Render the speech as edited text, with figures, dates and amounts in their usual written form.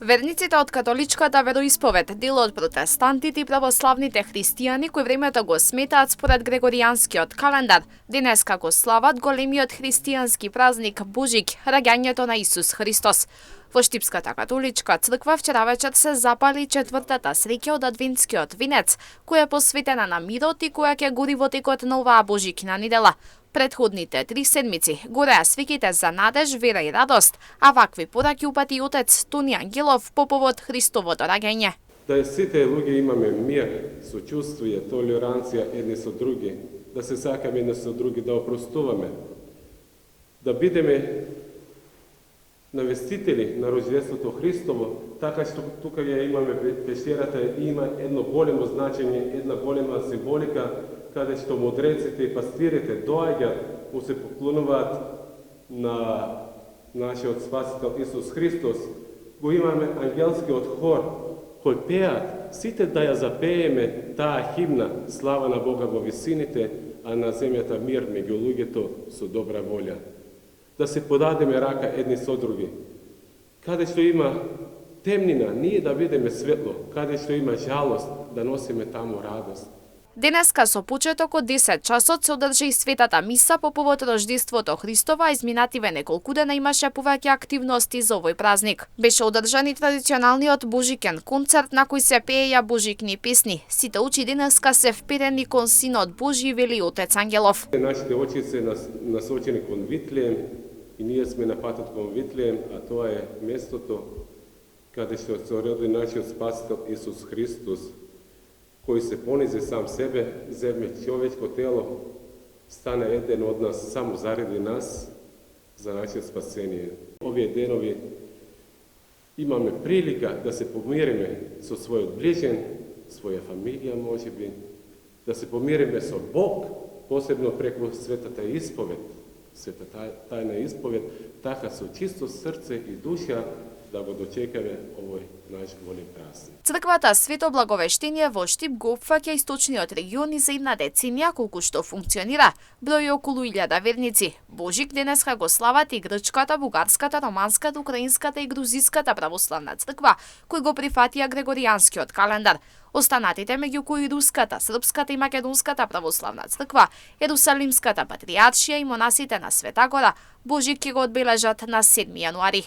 Верниците од католичката вероисповед, дел од протестантите и православните христијани кои времето го сметаат според Грегоријанскиот календар, денеска го слават големиот христијански празник Божик, раѓањето на Исус Христос. Во Штипската католичка црква вчера вечер се запали четвртата среќа од адвентскиот винец, која е посветена на мирот и која ќе гори во текот на оваа Божикина недела. Предходните 3 седмици гореа свиките за надеж, вера и радост, а вакви пораки упати отец Тони Ангелов по повод Христовото раѓање. Да сите луѓе имаме мир, сочувствие, толеранција едни со други, да се сакаме едни со други, да опростуваме, да бидеме навестители на Рождеството Христово, така што тука ја имаме пещерата, има едно големо значење, една голема символика, каде што мудреците и пастирите доаѓаат, му се поклонуваат на нашиот Спасител Исус Христос. Го имаме ангелскиот хор, кој пеат, сите да ја запееме таа химна, слава на Бога во висините, а на земјата мир меѓу луѓето со добра волја. Да се подадеме рака едни со други. Каде што има темнина, ние да видиме светло, каде што има жалост, да носиме таму радост. Денеска со почеток од 10 часот се одржа и светата миса по повод Рождеството Христово, а изминативе неколку дена имаше повеќе активности за овој празник. Беше одржан и традиционалниот Божикен концерт на кој се пееја божикни песни. Сите очи денеска се вперени кон Синот Божи, вели отец Ангелов. Нашите очи се насочени кон Витлеем и ние сме на патот кон Витлеем, а тоа е местото каде што се роди нашиот Спасител Исус Христос, кој се понизи сам себе, земе човечко тело, стане еден од нас, само заради нас, за наше спасение. Овие денови имаме прилика да се помириме со својот ближен, своја фамилија можеби, да се помириме со Бог, посебно преку светата исповед, светата тајна исповед, така со чисто срце и душа да го дочекаме овој наш голем празник. Црквата Свето Благовештение во Штип го опфаќа источниот регион и за една деценија колку што функционира, број околу 1000 верници. Божик денеска го слават и грчката, бугарската, романската, украинската и грузиската православна црква, кои го прифатија Грегоријанскиот календар. Останатите, меѓу кои руската, српската и македонската православна црква, Ерусалимската патријаршија и монасите на Света Гора, Божик ќе го одбележат на 7 јануари.